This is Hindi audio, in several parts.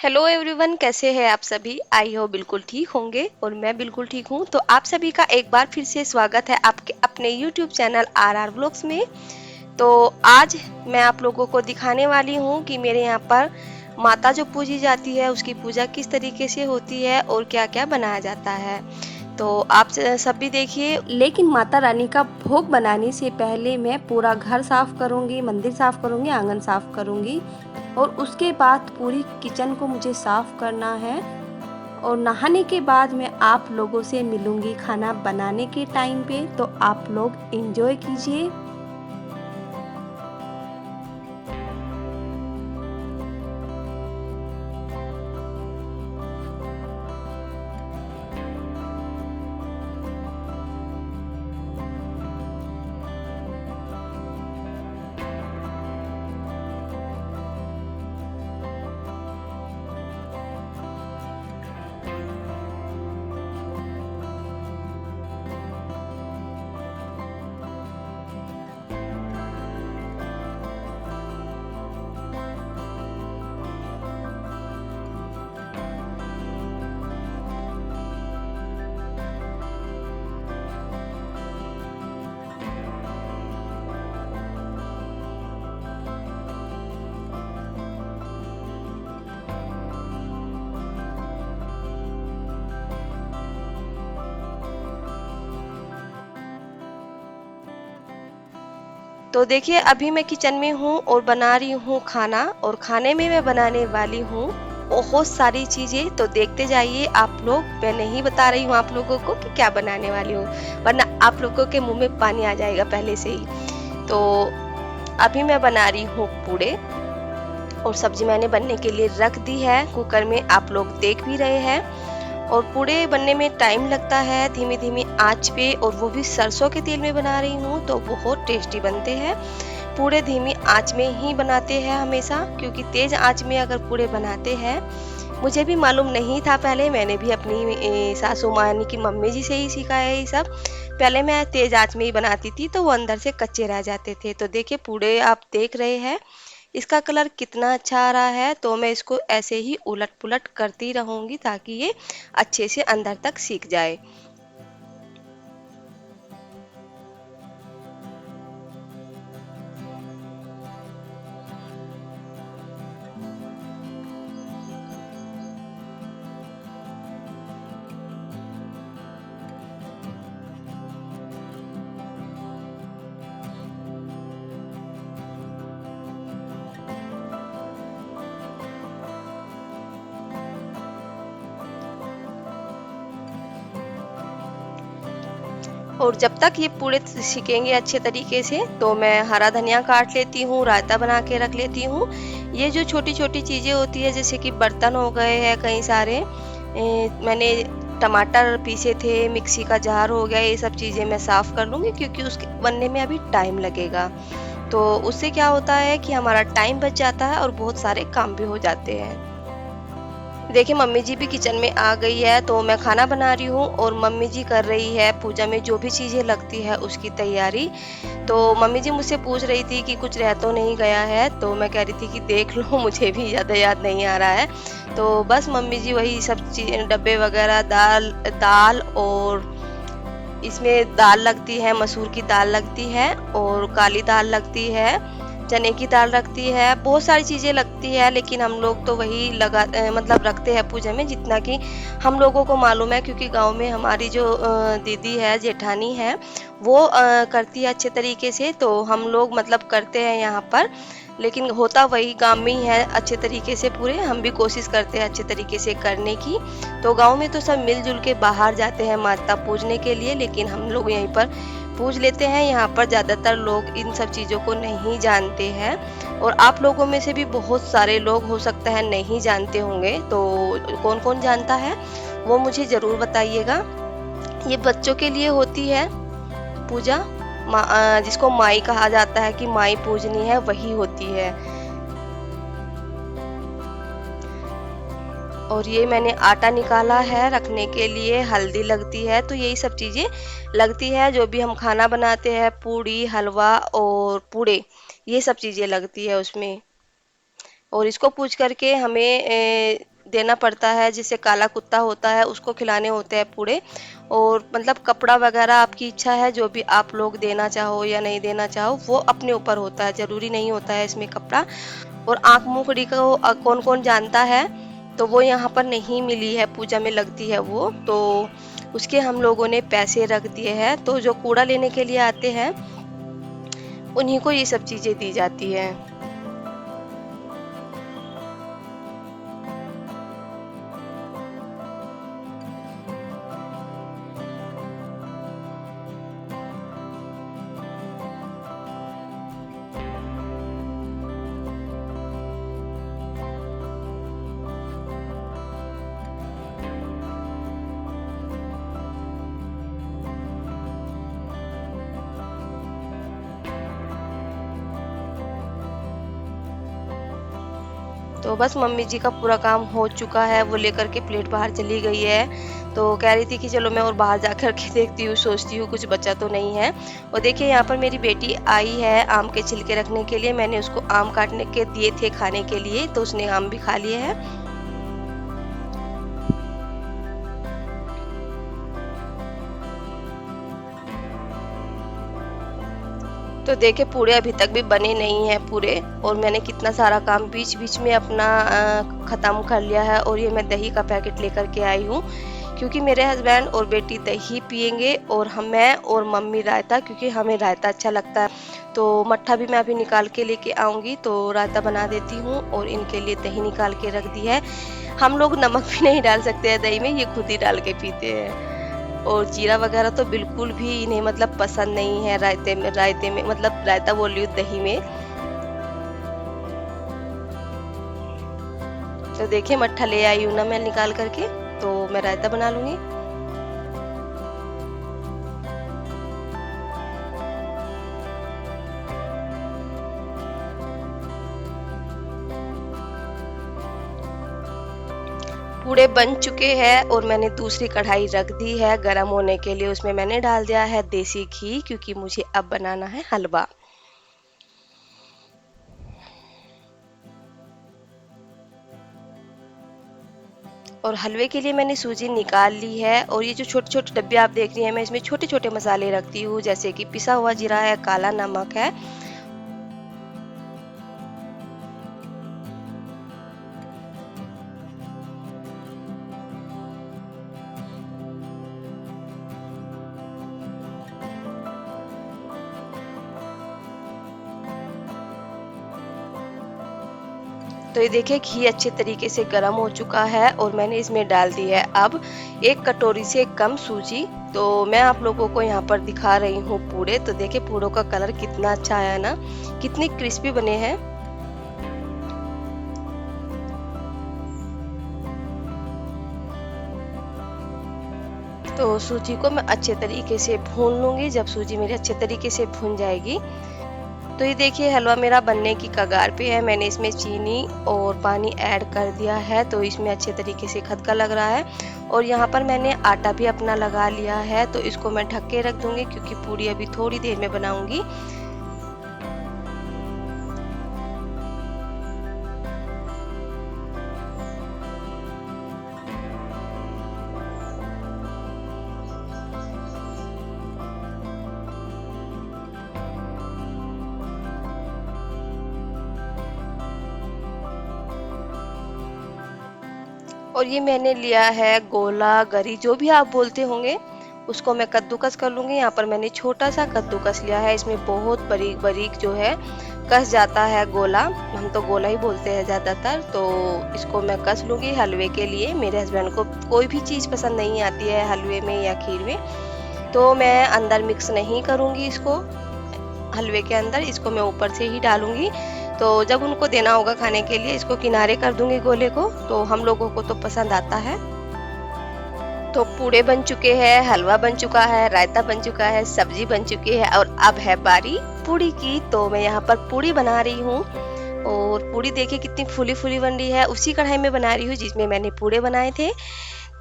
हेलो एवरीवन, कैसे हैं आप सभी। आई हो बिल्कुल ठीक होंगे और मैं बिल्कुल ठीक हूँ। तो आप सभी का एक बार फिर से स्वागत है आपके अपने यूट्यूब चैनल आर व्लॉग्स में। तो आज मैं आप लोगों को दिखाने वाली हूँ कि मेरे यहाँ पर माता जो पूजी जाती है उसकी पूजा किस तरीके से होती है और क्या क्या बनाया जाता है। तो आप सब भी देखिए। लेकिन माता रानी का भोग बनाने से पहले मैं पूरा घर साफ करूँगी, मंदिर साफ करूँगी, आंगन साफ करूँगी और उसके बाद पूरी किचन को मुझे साफ करना है। और नहाने के बाद मैं आप लोगों से मिलूंगी खाना बनाने के टाइम पे। तो आप लोग एंजॉय कीजिए। तो देखिए, अभी मैं किचन में हूँ और बना रही हूँ खाना। और खाने में मैं बनाने वाली हूँ बहुत सारी चीजें। तो देखते जाइए आप लोग। मैं नहीं बता रही हूँ आप लोगों को कि क्या बनाने वाली हूँ, वरना आप लोगों के मुंह में पानी आ जाएगा पहले से ही। तो अभी मैं बना रही हूँ पूड़े और सब्जी मैंने बनने के लिए रख दी है कुकर में, आप लोग देख भी रहे हैं। और पूड़े बनने में टाइम लगता है धीमी धीमी आंच पे, और वो भी सरसों के तेल में बना रही हूँ तो बहुत टेस्टी बनते हैं। पूड़े धीमी आंच में ही बनाते हैं हमेशा, क्योंकि तेज आंच में अगर पूड़े बनाते हैं, मुझे भी मालूम नहीं था पहले, मैंने भी अपनी सासू माँ यानी कि मम्मी जी से ही सीखा है ये सब। पहले मैं तेज आंच में ही बनाती थी तो वो अंदर से कच्चे रह जाते थे। तो देखिए, पूड़े आप देख रहे हैं इसका कलर कितना अच्छा आ रहा है। तो मैं इसको ऐसे ही उलट पुलट करती रहूंगी ताकि ये अच्छे से अंदर तक सीख जाए। और जब तक ये पूरे सीखेंगे अच्छे तरीके से, तो मैं हरा धनिया काट लेती हूँ, रायता बना के रख लेती हूँ। ये जो छोटी छोटी चीज़ें होती है, जैसे कि बर्तन हो गए हैं कई सारे, मैंने टमाटर पीसे थे, मिक्सी का जार हो गया, ये सब चीज़ें मैं साफ़ कर लूँगी क्योंकि उसके बनने में अभी टाइम लगेगा। तो उससे क्या होता है कि हमारा टाइम बच जाता है और बहुत सारे काम भी हो जाते हैं। देखिए, मम्मी जी भी किचन में आ गई है, तो मैं खाना बना रही हूँ और मम्मी जी कर रही है पूजा में जो भी चीज़ें लगती है उसकी तैयारी। तो मम्मी जी मुझसे पूछ रही थी कि कुछ रह तो नहीं गया है, तो मैं कह रही थी कि देख लो, मुझे भी ज़्यादा याद नहीं आ रहा है। तो बस मम्मी जी वही सब डब्बे वगैरह, दाल दाल और इसमें दाल लगती है, मसूर की दाल लगती है और काली दाल लगती है, चने की दाल लगती है, बहुत सारी चीज़ें लगती है। लेकिन हम लोग तो वही मतलब रखते हैं पूजा में जितना कि हम लोगों को मालूम है, क्योंकि गांव में हमारी जो दीदी है, जेठानी है, वो करती है अच्छे तरीके से। तो हम लोग मतलब करते हैं यहाँ पर, लेकिन होता वही गांव में ही है अच्छे तरीके से पूरे। हम भी कोशिश करते हैं अच्छे तरीके से करने की। तो गांव में तो सब मिलजुल के बाहर जाते हैं माता पूजने के लिए, लेकिन हम लोग यहीं पर पूज लेते हैं। यहाँ पर ज़्यादातर लोग इन सब चीज़ों को नहीं जानते हैं, और आप लोगों में से भी बहुत सारे लोग हो सकता है नहीं जानते होंगे। तो कौन कौन जानता है वो मुझे ज़रूर बताइएगा। ये बच्चों के लिए होती है पूजा, जिसको माई कहा जाता है कि माई पूजनी है, वही होती है। और ये मैंने आटा निकाला है रखने के लिए, हल्दी लगती है, तो यही सब चीज़ें लगती है जो भी हम खाना बनाते हैं, पूड़ी, हलवा और पूड़े, ये सब चीज़ें लगती है उसमें। और इसको पूछ करके हमें देना पड़ता है, जिससे काला कुत्ता होता है उसको खिलाने होते हैं पूड़े। और मतलब कपड़ा वगैरह आपकी इच्छा है, जो भी आप लोग देना चाहो या नहीं देना चाहो वो अपने ऊपर होता है, ज़रूरी नहीं होता है इसमें कपड़ा। और आँख मूखड़ी को कौन कौन जानता है, तो वो यहाँ पर नहीं मिली है, पूजा में लगती है वो, तो उसके हम लोगों ने पैसे रख दिए हैं। तो जो कूड़ा लेने के लिए आते हैं उन्हीं को ये सब चीज़ें दी जाती है। तो बस मम्मी जी का पूरा काम हो चुका है, वो लेकर के प्लेट बाहर चली गई है। तो कह रही थी कि चलो मैं और बाहर जा कर के देखती हूँ, सोचती हूँ कुछ बचा तो नहीं है। और देखिए यहाँ पर मेरी बेटी आई है आम के छिलके रखने के लिए। मैंने उसको आम काटने के दिए थे खाने के लिए, तो उसने आम भी खा लिए हैं। तो देखिए पूरे अभी तक भी बने नहीं हैं पूरे, और मैंने कितना सारा काम बीच बीच में अपना ख़त्म कर लिया है। और ये मैं दही का पैकेट लेकर के आई हूँ, क्योंकि मेरे हस्बैंड और बेटी दही पियेंगे और मैं और मम्मी रायता, क्योंकि हमें रायता अच्छा लगता है। तो मट्ठा भी मैं अभी निकाल के लेके आऊँगी, तो रायता बना देती हूँ। और इनके लिए दही निकाल के रख दी है। हम लोग नमक भी नहीं डाल सकते हैं दही में, ये खुद ही डाल के पीते हैं। और जीरा वगैरह तो बिल्कुल भी इन्हें मतलब पसंद नहीं है रायते में मतलब रायता बोल रही हूँ, दही में। तो देखिए मट्ठा ले आई हूँ ना मैं निकाल करके, तो मैं रायता बना लूंगी। पूड़े बन चुके हैं और मैंने दूसरी कढ़ाई रख दी है गरम होने के लिए। उसमें मैंने डाल दिया है देसी घी, क्योंकि मुझे अब बनाना है हलवा। और हलवे के लिए मैंने सूजी निकाल ली है। और ये जो छोटे छोटे डब्बे आप देख रही हैं, मैं इसमें छोटे छोटे मसाले रखती हूँ, जैसे कि पिसा हुआ जीरा है, काला नमक है। तो ये देखिए घी अच्छे तरीके से गर्म हो चुका है और मैंने इसमें डाल दी है अब 1 कटोरी से कम सूजी। तो मैं आप लोगों को यहाँ पर दिखा रही हूँ पूड़े। तो देखिए पूड़ों का कलर कितना अच्छा आया ना, कितने क्रिस्पी बने हैं। तो सूजी को मैं अच्छे तरीके से भून लूँगी। जब सूजी मेरी अच्छे तरीके से भून जाएगी, तो ये देखिए हलवा मेरा बनने की कगार पे है। मैंने इसमें चीनी और पानी ऐड कर दिया है, तो इसमें अच्छे तरीके से खदका लग रहा है। और यहाँ पर मैंने आटा भी अपना लगा लिया है, तो इसको मैं ढक के रख दूँगी, क्योंकि पूड़ी अभी थोड़ी देर में बनाऊँगी। और ये मैंने लिया है गोला, गरी, जो भी आप बोलते होंगे, उसको मैं कद्दूकस कर लूँगी। यहाँ पर मैंने छोटा सा कद्दूकस लिया है, इसमें बहुत बारीक बारीक जो है कस जाता है गोला। हम तो गोला ही बोलते हैं ज़्यादातर। तो इसको मैं कस लूँगी हलवे के लिए। मेरे हस्बैंड को कोई भी चीज़ पसंद नहीं आती है हलवे में या खीर में, तो मैं अंदर मिक्स नहीं करूँगी इसको हलवे के अंदर, इसको मैं ऊपर से ही डालूँगी। तो जब उनको देना होगा खाने के लिए, इसको किनारे कर दूँगी गोले को, तो हम लोगों को तो पसंद आता है। तो पूड़े बन चुके हैं, हलवा बन चुका है, रायता बन चुका है, सब्जी बन चुकी है, और अब है बारी पूड़ी की। तो मैं यहाँ पर पूड़ी बना रही हूँ। और पूड़ी देखिए कितनी फूली फूली बन रही है, उसी कढ़ाई में बना रही हूँ जिसमें मैंने पूड़े बनाए थे।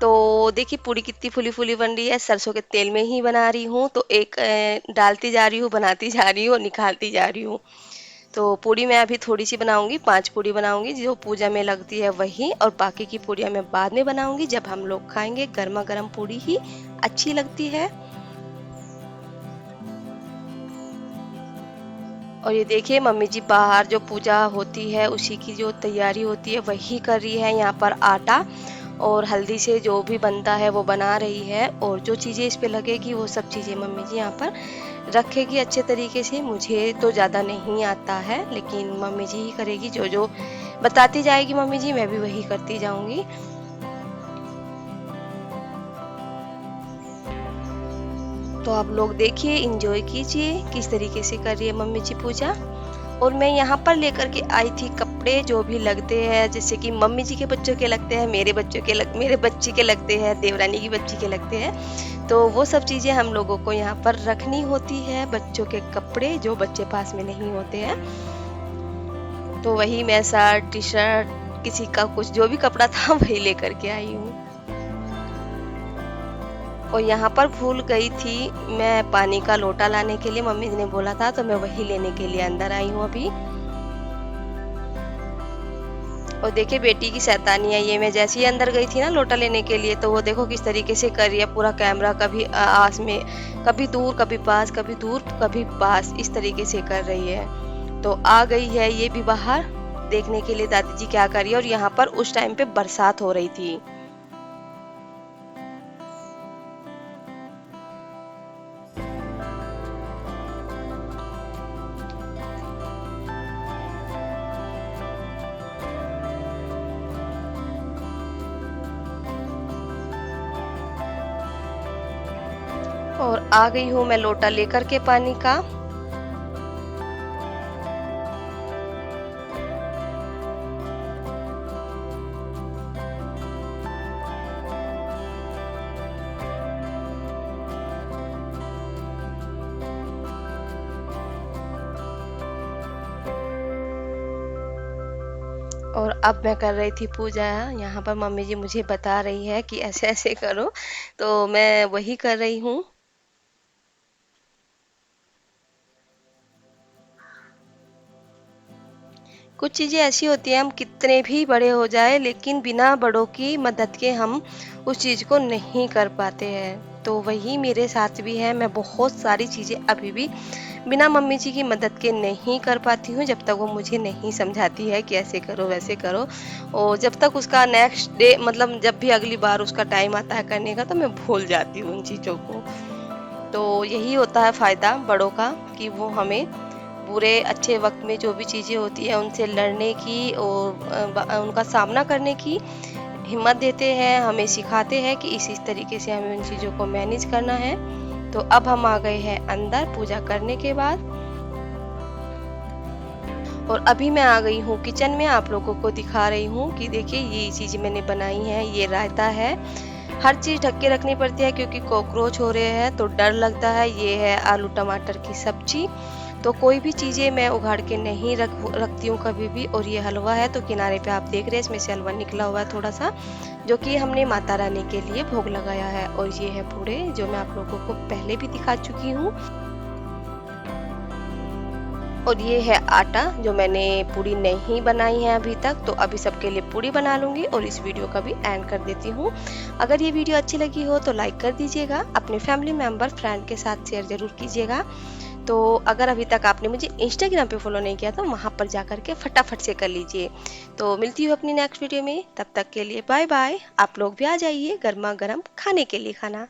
तो देखिए पूड़ी कितनी फूली फूली बन रही है, सरसों के तेल में ही बना रही हूँ। तो एक डालती जा रही हूँ, बनाती जा रही हूँ और निकालती जा रही हूँ। तो पूड़ी मैं अभी थोड़ी सी बनाऊंगी, 5 पूड़ी बनाऊंगी, जो पूजा में लगती है वही, और बाकी की पूड़ियाँ मैं बाद में बनाऊंगी जब हम लोग खाएंगे। गर्मा गर्म पूड़ी ही अच्छी लगती है। और ये देखिए मम्मी जी बाहर जो पूजा होती है उसी की जो तैयारी होती है वही कर रही है। यहाँ पर आटा और हल्दी से जो भी बनता है वो बना रही है, और जो चीज़ें इस पे लगेगी वो सब चीज़ें मम्मी जी यहाँ पर रखेगी अच्छे तरीके से। मुझे तो ज़्यादा नहीं आता है, लेकिन मम्मी जी ही करेगी। जो जो बताती जाएगी मम्मी जी मैं भी वही करती जाऊंगी। तो आप लोग देखिए, इंजॉय कीजिए किस तरीके से कर रही है मम्मी जी पूजा। और मैं यहाँ पर लेकर के आई थी कपड़े जो भी लगते हैं, जैसे कि मम्मी जी के बच्चों के लगते हैं, मेरे बच्चे के लगते हैं, देवरानी की बच्ची के लगते हैं। तो वो सब चीज़ें हम लोगों को यहाँ पर रखनी होती है, बच्चों के कपड़े जो बच्चे पास में नहीं होते हैं। तो वही मैं शर्ट टी शर्ट किसी का कुछ जो भी कपड़ा था वही लेकर के आई हूँ। और यहाँ पर भूल गई थी मैं पानी का लोटा लाने के लिए, मम्मी ने बोला था, तो मैं वही लेने के लिए अंदर आई हूँ अभी। और देखिए बेटी की शैतानी है ये, मैं जैसे ही अंदर गई थी ना लोटा लेने के लिए, तो वो देखो किस तरीके से कर रही है। पूरा कैमरा कभी आस में, कभी दूर कभी पास, कभी दूर कभी पास, इस तरीके से कर रही है। तो आ गई है ये भी बाहर देखने के लिए दादी जी क्या कर रही है। और यहाँ पर उस टाइम पे बरसात हो रही थी। और आ गई हूँ मैं लोटा लेकर के पानी का। और अब मैं कर रही थी पूजा। यहाँ पर मम्मी जी मुझे बता रही है कि ऐसे ऐसे करो, तो मैं वही कर रही हूँ। कुछ चीज़ें ऐसी होती हैं, हम कितने भी बड़े हो जाए लेकिन बिना बड़ों की मदद के हम उस चीज़ को नहीं कर पाते हैं। तो वही मेरे साथ भी है, मैं बहुत सारी चीज़ें अभी भी बिना मम्मी जी की मदद के नहीं कर पाती हूँ, जब तक वो मुझे नहीं समझाती है कि ऐसे करो वैसे करो। और जब तक उसका नेक्स्ट डे, मतलब जब भी अगली बार उसका टाइम आता है करने का, तो मैं भूल जाती हूँ उन चीज़ों को। तो यही होता है फ़ायदा बड़ों का, कि वो हमें बुरे अच्छे वक्त में जो भी चीज़ें होती है उनसे लड़ने की और उनका सामना करने की हिम्मत देते हैं, हमें सिखाते हैं कि इस तरीके से हमें उन चीज़ों को मैनेज करना है। तो अब हम आ गए हैं अंदर पूजा करने के बाद। और अभी मैं आ गई हूँ किचन में, आप लोगों को दिखा रही हूँ कि देखिए ये चीज़ मैंने बनाई है। ये रायता है, हर चीज़ ढक के रखनी पड़ती है क्योंकि कॉकरोच हो रहे हैं तो डर लगता है। ये है आलू टमाटर की सब्जी। तो कोई भी चीज़ें मैं उगाड़ के नहीं रखती हूँ कभी भी। और ये हलवा है, तो किनारे पे आप देख रहे हैं इसमें से हलवा निकला हुआ है थोड़ा सा, जो कि हमने माता रानी के लिए भोग लगाया है। और ये है पूड़े, जो मैं आप लोगों को पहले भी दिखा चुकी हूँ। और ये है आटा, जो मैंने पूड़ी नहीं बनाई है अभी तक, तो अभी सबके लिए पूड़ी बना लूँगी और इस वीडियो का भी एंड कर देती हूँ। अगर ये वीडियो अच्छी लगी हो तो लाइक कर दीजिएगा, अपने फैमिली मेम्बर फ्रेंड के साथ शेयर ज़रूर कीजिएगा। तो अगर अभी तक आपने मुझे इंस्टाग्राम पे फॉलो नहीं किया तो वहाँ पर जा कर के फटाफट से कर लीजिए। तो मिलती हूँ अपनी नेक्स्ट वीडियो में, तब तक के लिए बाय बाय। आप लोग भी आ जाइए गर्मा गर्म खाने के लिए खाना।